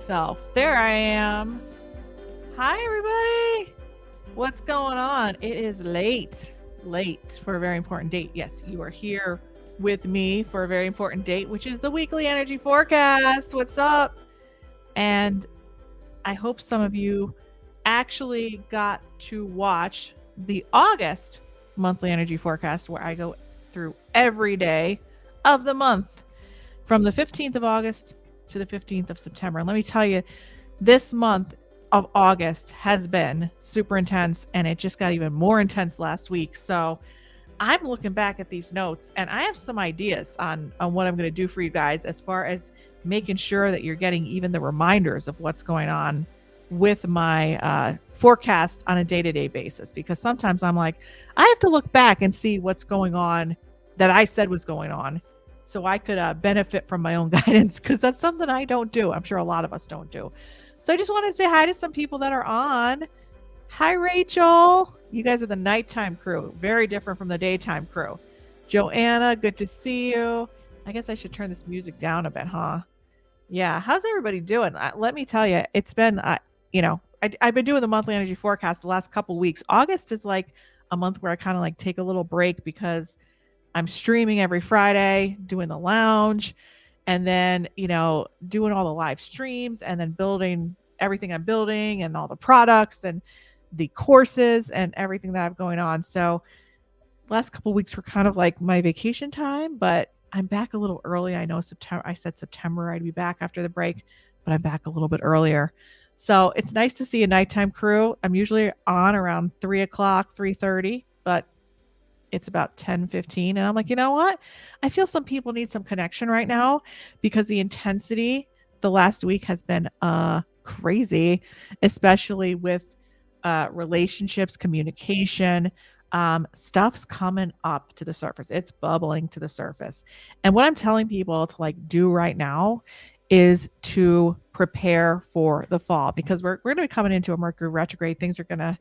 So there I am. Hi, everybody. What's going on? It is late for a very important date. Yes, you are here with me for a very important date, which is the weekly energy forecast. What's up? And I hope some of you actually got to watch the August monthly energy forecast, where I go through every day of the month from the 15th of August to the 15th of September. And let me tell you, this month of August has been super intense, and it just got even more intense last week. So I'm looking back at these notes, and I have some ideas on what I'm going to do for you guys as far as making sure that you're getting even the reminders of what's going on with my forecast on a day-to-day basis. Because sometimes I'm like, I have to look back and see what's going on that I said was going on, so I could benefit from my own guidance, because that's something I don't do. I'm sure a lot of us don't do. So I just want to say hi to some people that are on. Hi, Rachel. You guys are the nighttime crew. Very different from the daytime crew. Joanna, good to see you. I guess I should turn this music down a bit, huh? Yeah. How's everybody doing? Let me tell you, it's been, I've been doing the monthly energy forecast the last couple weeks. August is like a month where I kind of like take a little break, because I'm streaming every Friday, doing the lounge, and then, doing all the live streams, and then building everything I'm building, and all the products and the courses and everything that I've going on. So last couple of weeks were kind of like my vacation time, but I'm back a little early. I know I said September I'd be back after the break, but I'm back a little bit earlier. So it's nice to see a nighttime crew. I'm usually on around 3:00, 3:30, but it's about 10:15, and I'm like, you know what? I feel some people need some connection right now, because the intensity the last week has been crazy, especially with relationships, communication. Stuff's coming up to the surface. It's bubbling to the surface. And what I'm telling people to like do right now is to prepare for the fall, because we're going to be coming into a Mercury retrograde. Things are going to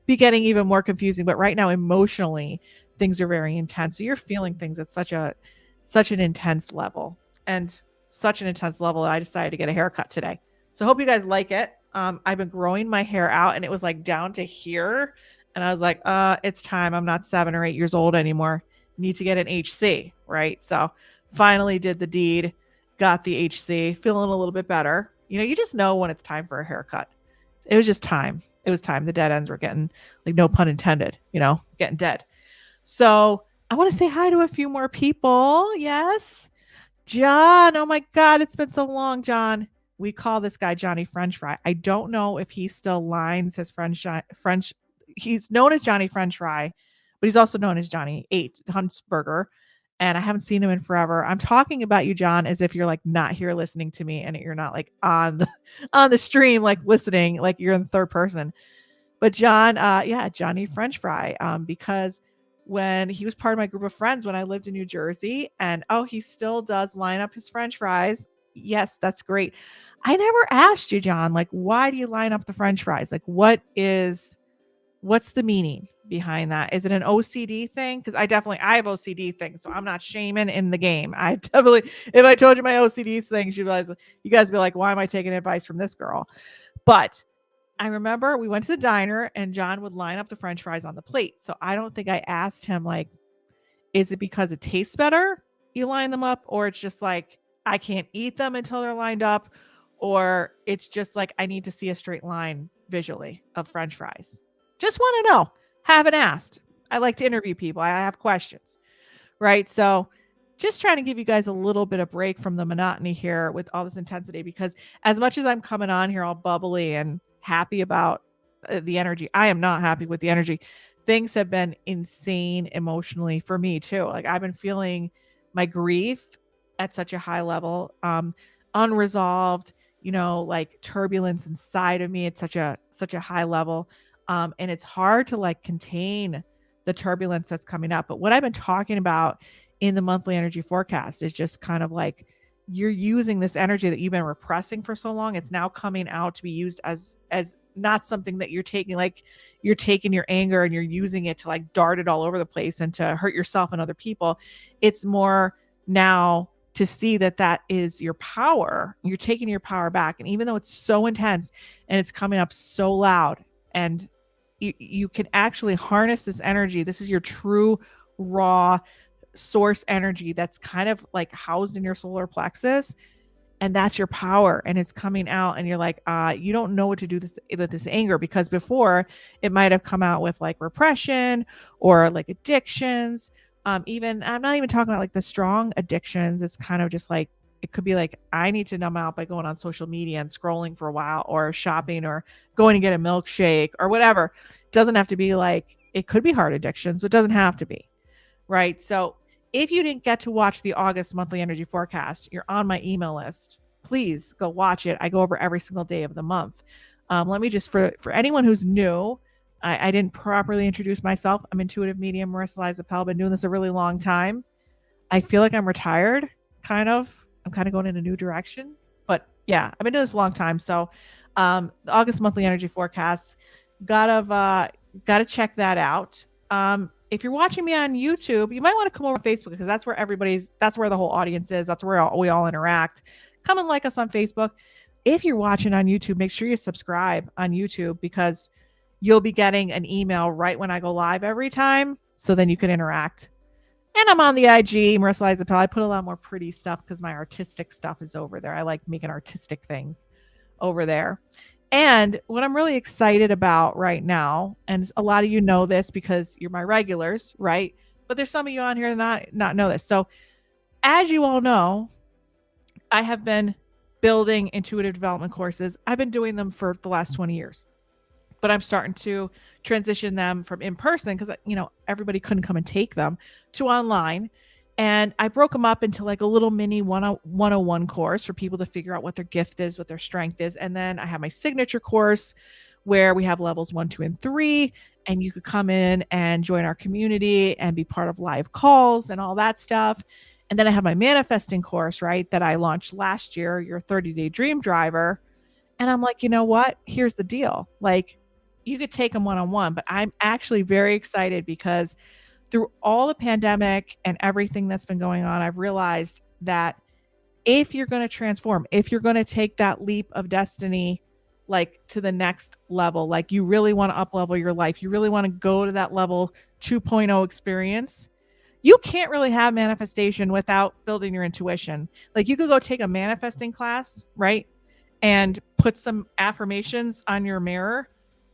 be getting even more confusing. But right now, emotionally, things are very intense. So you're feeling things at such an intense level, and such an intense level that I decided to get a haircut today. So I hope you guys like it. I've been growing my hair out, and it was like down to here. And I was like, it's time. I'm not 7 or 8 years old anymore. Need to get an HC, right? So finally did the deed, got the HC, feeling a little bit better. You just know when it's time for a haircut. It was just time. It was time. The dead ends were getting, like, no pun intended, getting dead. So I want to say hi to a few more people. Yes. John. Oh my God. It's been so long, John. We call this guy Johnny French Fry. I don't know if he still lines his French. He's known as Johnny French Fry, but he's also known as Johnny Huntsberger. And I haven't seen him in forever. I'm talking about you, John, as if you're like not here listening to me, and you're not like on the stream, like listening, like you're in the third person. But John, Johnny French Fry, because when he was part of my group of friends when I lived in New Jersey, and he still does line up his French fries. Yes, that's great. I never asked you, John, like, why do you line up the French fries? Like, what's the meaning behind that? Is it an OCD thing? Because I have OCD things, so I'm not shaming in the game. I definitely, if I told you my OCD things, you guys would be like, why am I taking advice from this girl? But I remember we went to the diner, and John would line up the French fries on the plate. So I don't think I asked him, like, is it because it tastes better you line them up, or it's just like I can't eat them until they're lined up, or it's just like I need to see a straight line visually of French fries. Just want to know. Haven't asked. I like to interview people. I have questions, right? So just trying to give you guys a little bit of break from the monotony here with all this intensity, because as much as I'm coming on here all bubbly and happy about the energy, I am not happy with the energy. Things have been insane emotionally for me too. Like, I've been feeling my grief at such a high level, unresolved, like turbulence inside of me at such a high level. And it's hard to like contain the turbulence that's coming up. But what I've been talking about in the monthly energy forecast is just kind of like, you're using this energy that you've been repressing for so long. It's now coming out to be used as not something that you're taking, like you're taking your anger and you're using it to like dart it all over the place and to hurt yourself and other people. It's more now to see that that is your power. You're taking your power back. And even though it's so intense and it's coming up so loud, and you can actually harness this energy. This is your true raw source energy that's kind of like housed in your solar plexus, and that's your power, and it's coming out, and you're like, you don't know what to do with this anger, because before it might have come out with like repression or like addictions. Even, I'm not even talking about like the strong addictions. It's kind of just like, it could be like, I need to numb out by going on social media and scrolling for a while, or shopping, or going to get a milkshake, or whatever. It doesn't have to be like, it could be hard addictions, but it doesn't have to be. Right. So if you didn't get to watch the August monthly energy forecast, you're on my email list. Please go watch it. I go over every single day of the month. Let me just, for anyone who's new, I didn't properly introduce myself. I'm intuitive medium Marisa Liza Pell. Been doing this a really long time. I feel like I'm retired, kind of. I'm kind of going in a new direction. But yeah, I've been doing this a long time. So the August monthly energy forecast, gotta check that out. If you're watching me on YouTube, you might want to come over to Facebook, because that's where the whole audience is. That's where we all interact. Come and like us on Facebook. If you're watching on YouTube, make sure you subscribe on YouTube, because you'll be getting an email right when I go live every time. So then you can interact. And I'm on the IG, Marisa Liza Pell. I put a lot more pretty stuff because my artistic stuff is over there. I like making artistic things over there. And what I'm really excited about right now, and a lot of you know this because you're my regulars, right? But there's some of you on here that not know this. So as you all know, I have been building intuitive development courses. I've been doing them for the last 20 years. But I'm starting to transition them from in person, because everybody couldn't come and take them, to online. And I broke them up into like a little mini 101 course for people to figure out what their gift is, what their strength is. And then I have my signature course where we have levels 1, 2, and 3. And you could come in and join our community and be part of live calls and all that stuff. And then I have my manifesting course, right, that I launched last year, your 30-day dream driver. And I'm like, you know what? Here's the deal. Like, you could take them one-on-one, but I'm actually very excited because through all the pandemic and everything that's been going on, I've realized that if you're going to transform, if you're going to take that leap of destiny, like to the next level, like you really want to up level your life, you really want to go to that level 2.0 experience, you can't really have manifestation without building your intuition. Like, you could go take a manifesting class, right? And put some affirmations on your mirror.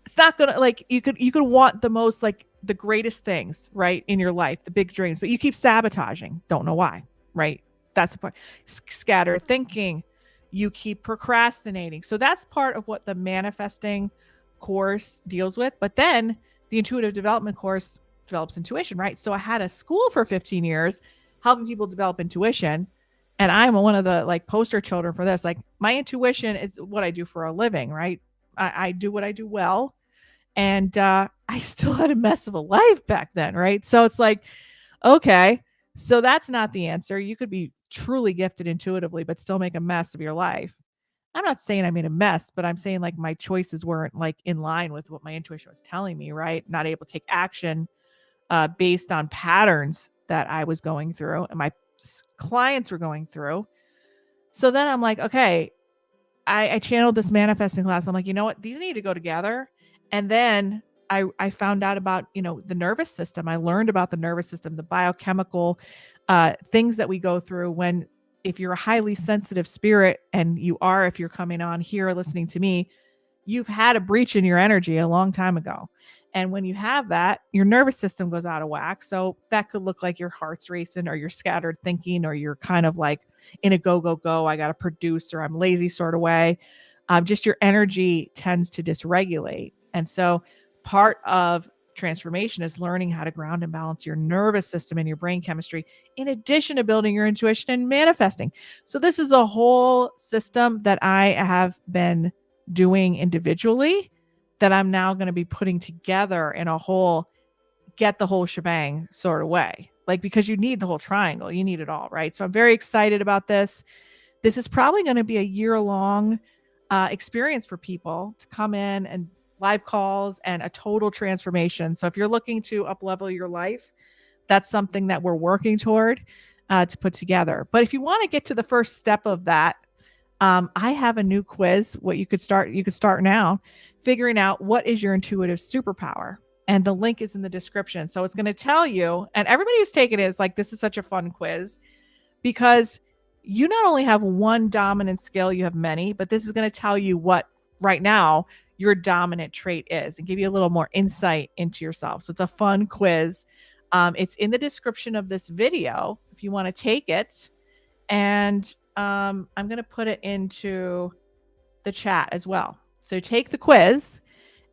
It's not gonna, like, you could want the most, like, the greatest things, right, in your life, the big dreams, but you keep sabotaging. Don't know why, right? That's the point. Scattered thinking. You keep procrastinating. So that's part of what the manifesting course deals with. But then the intuitive development course develops intuition, right? So I had a school for 15 years helping people develop intuition. And I'm one of the like poster children for this. Like, my intuition is what I do for a living, right? I do what I do well. And I still had a mess of a life back then, right? So it's like, okay, so that's not the answer. You could be truly gifted intuitively, but still make a mess of your life. I'm not saying I made a mess, but I'm saying like my choices weren't like in line with what my intuition was telling me, right? Not able to take action based on patterns that I was going through and my clients were going through. So then I'm like, okay, I channeled this manifesting class. I'm like, you know what? These need to go together. And then I found out about, the nervous system. I learned about the nervous system, the biochemical things that we go through if you're a highly sensitive spirit, and if you're coming on here listening to me, you've had a breach in your energy a long time ago. And when you have that, your nervous system goes out of whack. So that could look like your heart's racing, or you're scattered thinking, or you're kind of like in a go, go, go. I got to produce, or I'm lazy sort of way. Just your energy tends to dysregulate. And so part of transformation is learning how to ground and balance your nervous system and your brain chemistry, in addition to building your intuition and manifesting. So this is a whole system that I have been doing individually that I'm now going to be putting together in a whole, get the whole shebang sort of way. Like, because you need the whole triangle, you need it all, right? So I'm very excited about this. This is probably going to be a year-long experience for people to come in and live calls and a total transformation. So if you're looking to up level your life, that's something that we're working toward. to put together. But if you want to get to the first step of that, I have a new quiz. What you could start now, figuring out what is your intuitive superpower. And the link is in the description. So it's going to tell you, and everybody who's taken it is like, this is such a fun quiz because you not only have one dominant skill, you have many, but this is going to tell you what right now your dominant trait is and give you a little more insight into yourself. So it's a fun quiz. It's in the description of this video if you want to take it. And I'm going to put it into the chat as well. So take the quiz.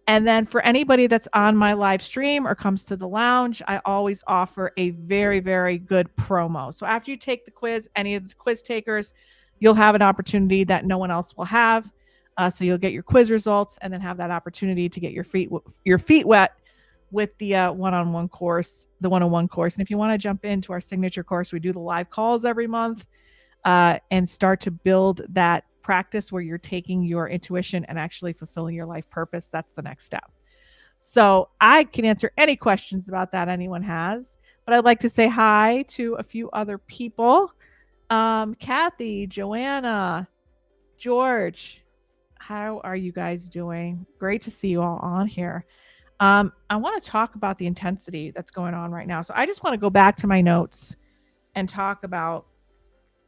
And then for anybody that's on my live stream or comes to the lounge, I always offer a very, very good promo. So after you take the quiz, any of the quiz takers, you'll have an opportunity that no one else will have. So you'll get your quiz results and then have that opportunity to get your feet wet with the one-on-one course, the one-on-one course. And if you want to jump into our signature course, we do the live calls every month and start to build that practice where you're taking your intuition and actually fulfilling your life purpose. That's the next step. So I can answer any questions about that anyone has, but I'd like to say hi to a few other people. Kathy, Joanna, George, how are you guys doing? Great to see you all on here. I want to talk about the intensity that's going on right now. So I just want to go back to my notes and talk about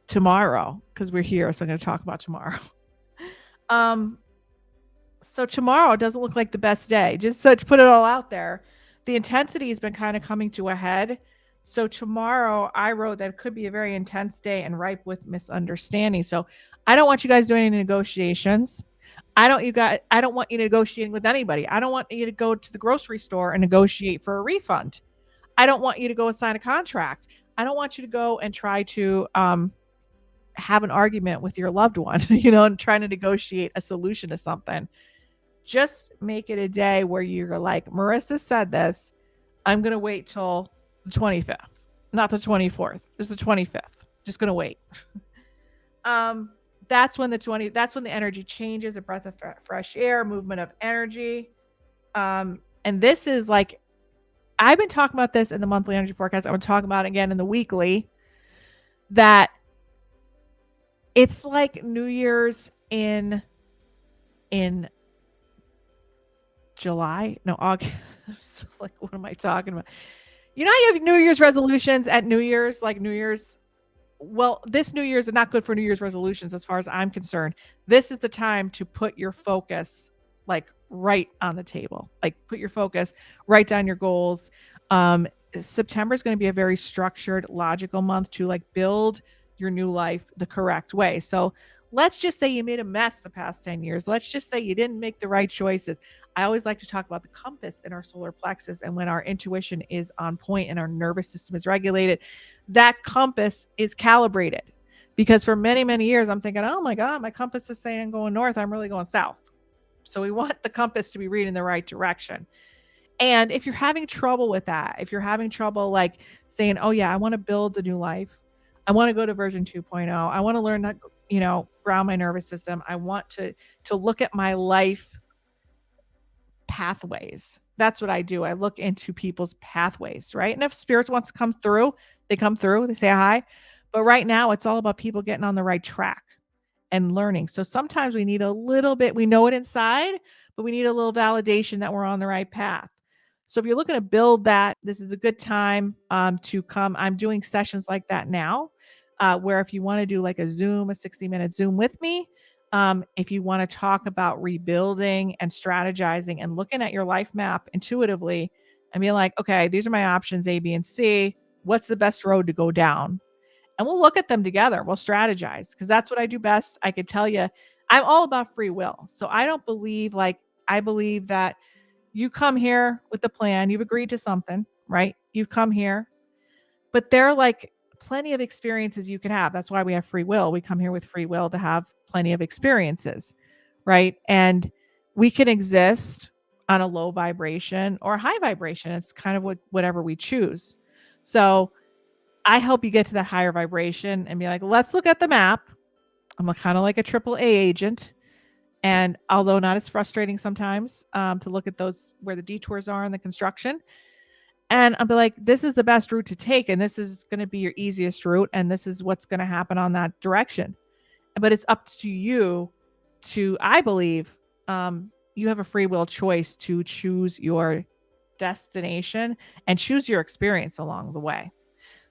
tomorrow because we're here. So I'm going to talk about tomorrow. So tomorrow doesn't look like the best day. Just so to put it all out there, the intensity has been kind of coming to a head. So tomorrow I wrote that it could be a very intense day and ripe with misunderstanding. So I don't want you guys doing any negotiations. I don't want you negotiating with anybody. I don't want you to go to the grocery store and negotiate for a refund. I don't want you to go and sign a contract. I don't want you to go and try to have an argument with your loved one, and trying to negotiate a solution to something. Just make it a day where you're like, Marisa said this. I'm going to wait till the 25th, not the 24th, just the 25th. Just going to wait. That's when the energy changes, a breath of fresh air, movement of energy. And this is like, I've been talking about this in the monthly energy forecast. I'm going to talk about it again in the weekly, that it's like New Year's in July, no, August. Like, what am I talking about? You have New Year's resolutions at New Year's, like New Year's. Well, this New Year's is not good for New Year's resolutions as far as I'm concerned. This is the time to put your focus like right on the table. Like put your focus, write down your goals. September is going to be a very structured, logical month to like build your new life the correct way. So let's just say you made a mess the past 10 years. Let's just say you didn't make the right choices. I always like to talk about the compass in our solar plexus. And when our intuition is on point and our nervous system is regulated, that compass is calibrated. Because for many, many years, I'm thinking, oh my God, my compass is saying going north. I'm really going south. So we want the compass to be reading the right direction. And if you're having trouble with that, if you're having trouble like saying, oh yeah, I want to build the new life. I want to go to version 2.0. I want to learn that, ground my nervous system. I want to look at my life pathways. That's what I do. I look into people's pathways, right? And if spirits wants to come through, they come through, they say hi. But right now it's all about people getting on the right track and learning. So sometimes we need a little bit, we know it inside, but we need a little validation that we're on the right path. So if you're looking to build that, this is a good time to come. I'm doing sessions like that now, where if you want to do like a 60-minute Zoom with me, if you want to talk about rebuilding and strategizing and looking at your life map intuitively and being like, okay, these are my options A, B, and C. What's the best road to go down? And we'll look at them together. We'll strategize because that's what I do best. I could tell you, I'm all about free will. So I believe that you come here with the plan. You've agreed to something, right? You've come here, but there are like plenty of experiences you can have. That's why we have free will. We come here with free will to have plenty of experiences, right? And we can exist on a low vibration or high vibration. It's kind of whatever we choose. So I help you get to that higher vibration and be like, let's look at the map. I'm kind of like a AAA agent. And although not as frustrating sometimes to look at those where the detours are in the construction, And I'll be like, this is the best route to take, and this is going to be your easiest route, and this is what's going to happen on that direction. But it's up to you to, I believe, you have a free will choice to choose your destination and choose your experience along the way.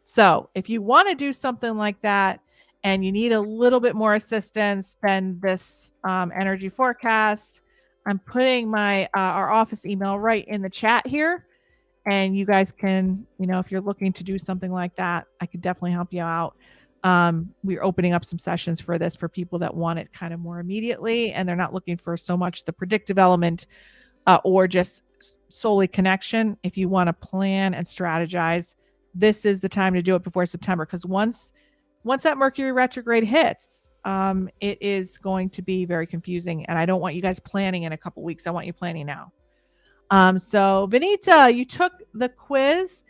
So if you want to do something like that and you need a little bit more assistance than this energy forecast, I'm putting my our office email right in the chat here, and you guys can, if you're looking to do something like that, I could definitely help you out. We're opening up some sessions for this for people that want it kind of more immediately, and they're not looking for so much the predictive element or just solely connection. If you want to plan and strategize, this is the time to do it before September, because once that Mercury retrograde hits, it is going to be very confusing, and I don't want you guys planning in a couple weeks. I want you planning now. So Benita, you took the quiz.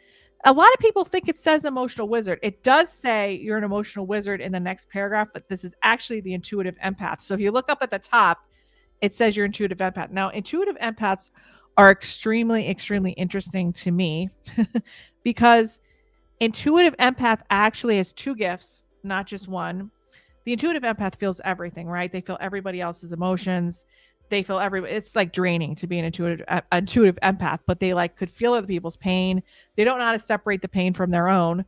A lot of people think it says emotional wizard. It does say you're an emotional wizard in the next paragraph, but this is actually the intuitive empath. So if you look up at the top, it says you're intuitive empath. Now, intuitive empaths are extremely, extremely interesting to me because intuitive empath actually has two gifts, not just one. The intuitive empath feels everything, right? They feel everybody else's emotions. They feel everybody. It's like draining to be an intuitive empath, but they like could feel other people's pain. They don't know how to separate the pain from their own.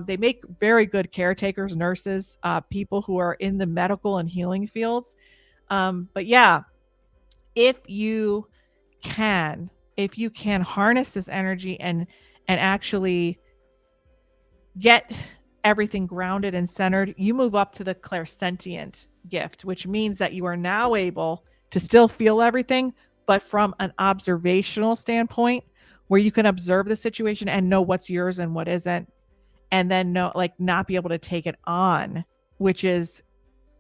They make very good caretakers, nurses, people who are in the medical and healing fields. But yeah, if you can harness this energy and actually get everything grounded and centered, you move up to the clairsentient gift, which means that you are now able to still feel everything, but from an observational standpoint, where you can observe the situation and know what's yours and what isn't, and then not be able to take it on, which is,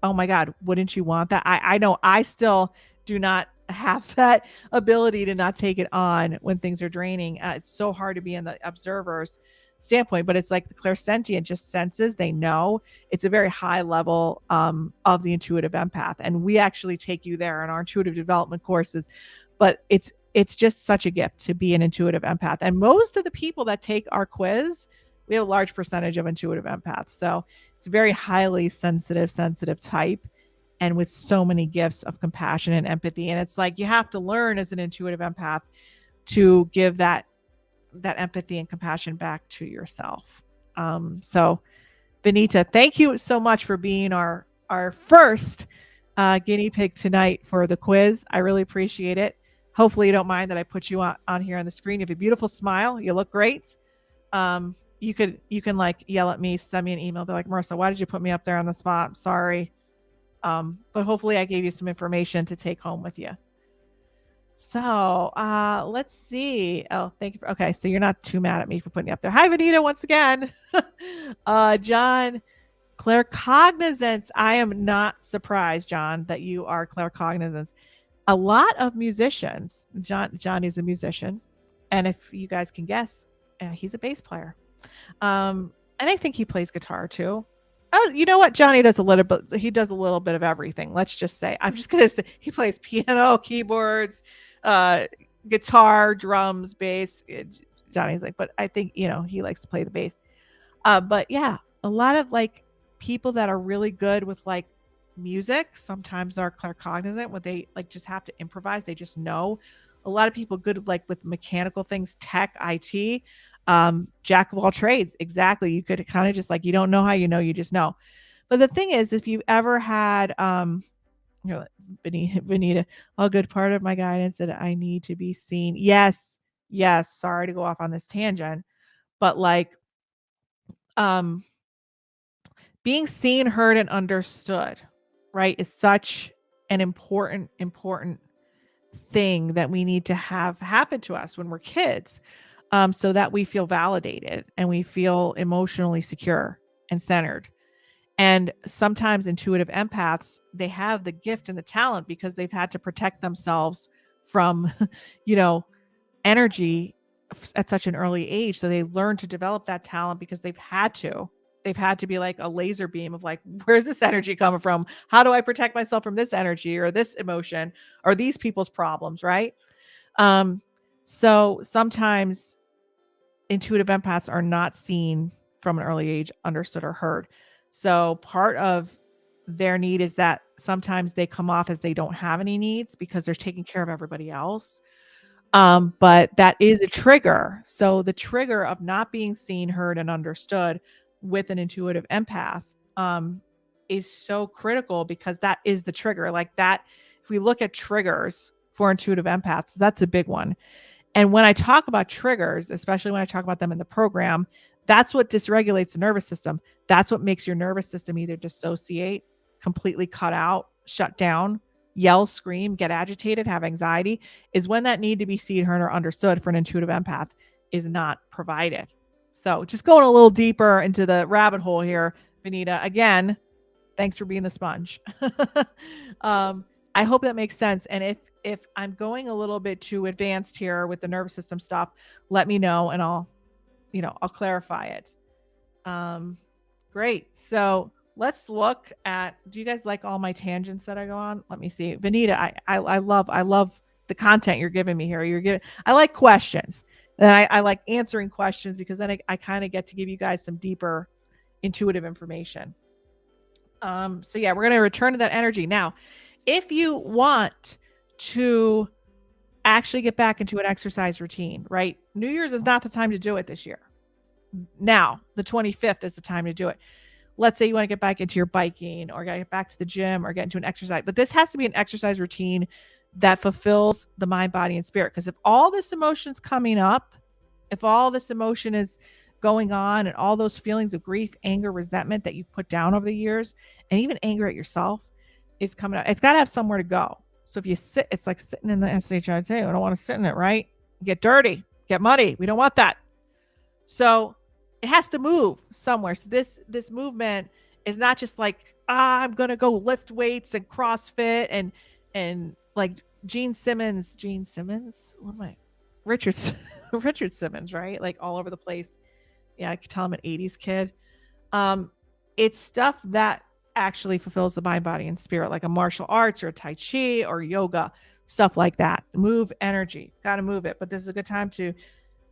oh my God, wouldn't you want that? I know I still do not have that ability to not take it on when things are draining. It's so hard to be in the observer's standpoint, but it's like the clairsentient just senses, they know. It's a very high level of the intuitive empath, and we actually take you there in our intuitive development courses. But it's just such a gift to be an intuitive empath, and most of the people that take our quiz, we have a large percentage of intuitive empaths. So it's a very highly sensitive type, and with so many gifts of compassion and empathy. And it's like you have to learn as an intuitive empath to give that empathy and compassion back to yourself. So Benita, thank you so much for being our first guinea pig tonight for the quiz. I really appreciate it. Hopefully you don't mind that I put you on here on the screen. You have a beautiful smile. You look great. You can like yell at me, send me an email, be like, Marisa, why did you put me up there on the spot? I'm sorry. But hopefully I gave you some information to take home with you. So let's see. Oh, thank you. Okay, so you're not too mad at me for putting you up there. Hi, Vanita, once again. John, claircognizance. I am not surprised, John, that you are claircognizance. A lot of musicians, John is a musician, and if you guys can guess, he's a bass player. And I think he plays guitar too. Oh, you know what? Johnny does a little bit. He does a little bit of everything. Let's just say. I'm just gonna say he plays piano, keyboards, guitar, drums, bass. Johnny's like, but I think he likes to play the bass. But yeah, a lot of like people that are really good with like music sometimes are claircognizant. When they like just have to improvise, they just know. A lot of people good like with mechanical things, tech, IT. Jack of all trades. Exactly. You could kind of just like, you don't know how you just know. But the thing is, if you ever had Benita, a good part of my guidance that I need to be seen. Yes. Sorry to go off on this tangent, but like being seen, heard, and understood, right, is such an important thing that we need to have happen to us when we're kids. So that we feel validated and we feel emotionally secure and centered. And sometimes intuitive empaths, they have the gift and the talent because they've had to protect themselves from, energy at such an early age. So they learn to develop that talent because they've had to. They've had to be like a laser beam of like, where's this energy coming from? How do I protect myself from this energy or this emotion or these people's problems, right? So sometimes intuitive empaths are not seen from an early age, understood or heard. So part of their need is that sometimes they come off as they don't have any needs because they're taking care of everybody else. But that is a trigger. So the trigger of not being seen, heard, and understood with an intuitive empath is so critical because that is the trigger. Like that, if we look at triggers for intuitive empaths, that's a big one. And when I talk about triggers, especially when I talk about them in the program, that's what dysregulates the nervous system. That's what makes your nervous system either dissociate, completely cut out, shut down, yell, scream, get agitated, have anxiety, is when that need to be seen, heard, or understood for an intuitive empath is not provided. So just going a little deeper into the rabbit hole here, Benita, again, thanks for being the sponge. I hope that makes sense. And if I'm going a little bit too advanced here with the nervous system stuff, let me know and I'll clarify it. Great. So let's look at, do you guys like all my tangents that I go on? Let me see. Vanita, I love the content you're giving me here. I like questions. And I like answering questions because then I kind of get to give you guys some deeper intuitive information. So yeah, we're going to return to that energy. Now, if you want to actually get back into an exercise routine, right? New Year's is not the time to do it this year. Now, the 25th is the time to do it. Let's say you want to get back into your biking or get back to the gym or get into an exercise, but this has to be an exercise routine that fulfills the mind, body, and spirit. Because if all this emotion's coming up, if all this emotion is going on and all those feelings of grief, anger, resentment that you've put down over the years, and even anger at yourself is coming out, it's got to have somewhere to go. So if you sit, it's like sitting in the SHIT. I don't want to sit in it, right? Get dirty, get muddy. We don't want that. So it has to move somewhere. So this movement is not just like, I'm going to go lift weights and CrossFit and like Gene Simmons, what am I? Richard Simmons, right? Like all over the place. Yeah, I could tell I'm an 80s kid. It's stuff that actually fulfills the mind, body, and spirit, like a martial arts or a Tai Chi or yoga, stuff like that. Move energy, got to move it. But this is a good time to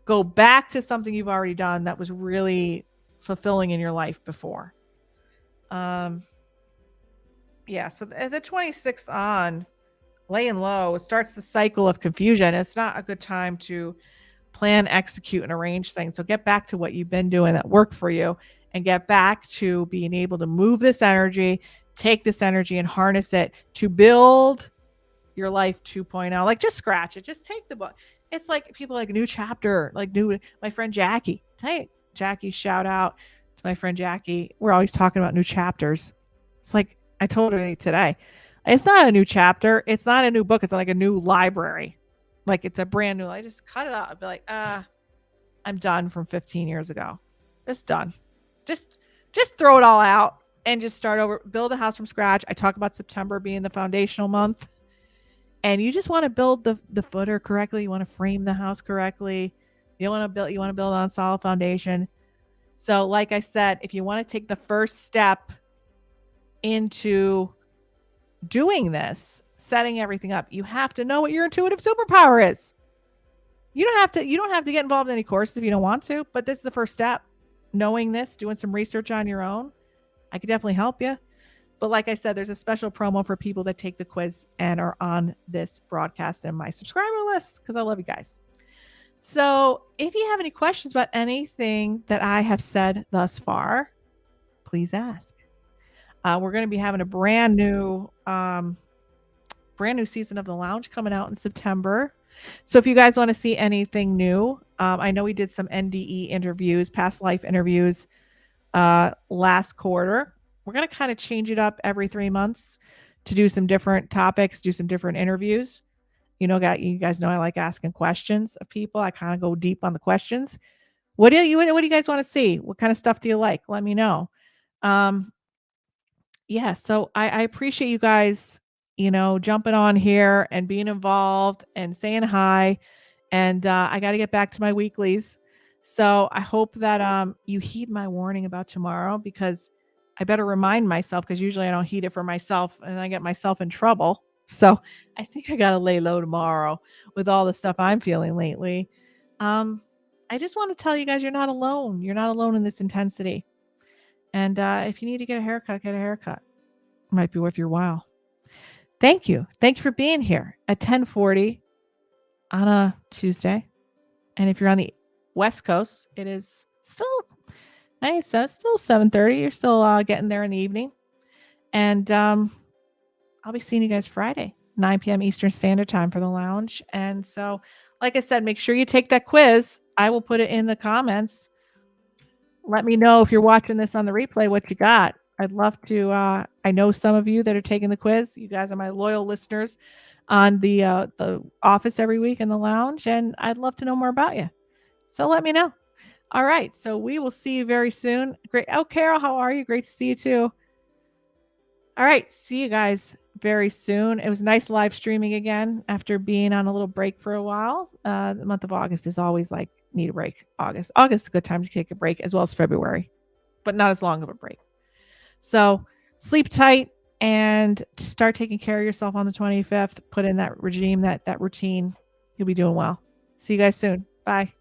go back to something you've already done that was really fulfilling in your life before. Yeah, so as the 26th on, laying low, it starts the cycle of confusion. It's not a good time to plan, execute, and arrange things. So get back to what you've been doing that worked for you and get back to being able to move this energy, take this energy and harness it to build your life 2.0. Like just scratch it. Just take the book. It's like people like new chapter, like my friend Jackie. Hey, Jackie, shout out to my friend Jackie. We're always talking about new chapters. It's like I told her today. It's not a new chapter. It's not a new book. It's like a new library. Like it's a brand new. I just cut it out. I'd be like, I'm done from 15 years ago. Just done. Just throw it all out and just start over. Build a house from scratch. I talk about September being the foundational month. And you just want to build the footer correctly. You want to frame the house correctly. You want to build on a solid foundation. So like I said, if you want to take the first step into doing this, setting everything up, you have to know what your intuitive superpower is. You don't have to get involved in any courses if you don't want to, but this is the first step. Knowing this, doing some research on your own. I could definitely help you. But like I said, there's a special promo for people that take the quiz and are on this broadcast and my subscriber list because I love you guys. So if you have any questions about anything that I have said thus far, please ask. We're going to be having a brand new season of The Lounge coming out in September. So if you guys want to see anything new, I know we did some NDE interviews, past life interviews last quarter. We're going to kind of change it up every 3 months to do some different topics, do some different interviews. You guys know I like asking questions of people. I kind of go deep on the questions. What do you guys want to see? What kind of stuff do you like? Let me know. Yeah, so I appreciate you guys, jumping on here and being involved and saying hi. And I got to get back to my weeklies. So I hope that you heed my warning about tomorrow, because I better remind myself, because usually I don't heed it for myself and I get myself in trouble. So I think I got to lay low tomorrow with all the stuff I'm feeling lately. And I just want to tell you guys you're not alone. You're not alone in this intensity. And if you need to get a haircut, get a haircut. It might be worth your while. Thank you. Thank you for being here at 10:40 on a Tuesday. And if you're on the West Coast, it is still nice. So it's still 7:30. You're still getting there in the evening. And I'll be seeing you guys Friday, 9 p.m. Eastern Standard Time for the lounge. And so, like I said, make sure you take that quiz. I will put it in the comments. Let me know if you're watching this on the replay what you got. I'd love to. I know some of you that are taking the quiz. You guys are my loyal listeners on the office every week in the lounge, and I'd love to know more about you. So let me know. All right. So we will see you very soon. Great. Oh, Carol, how are you? Great to see you too. All right. See you guys very soon. It was nice live streaming again after being on a little break for a while. The month of August is always like need a break. August is a good time to take a break, as well as February, but not as long of a break. So sleep tight and start taking care of yourself on the 25th. Put in that regime, that routine. You'll be doing well. See you guys soon. Bye.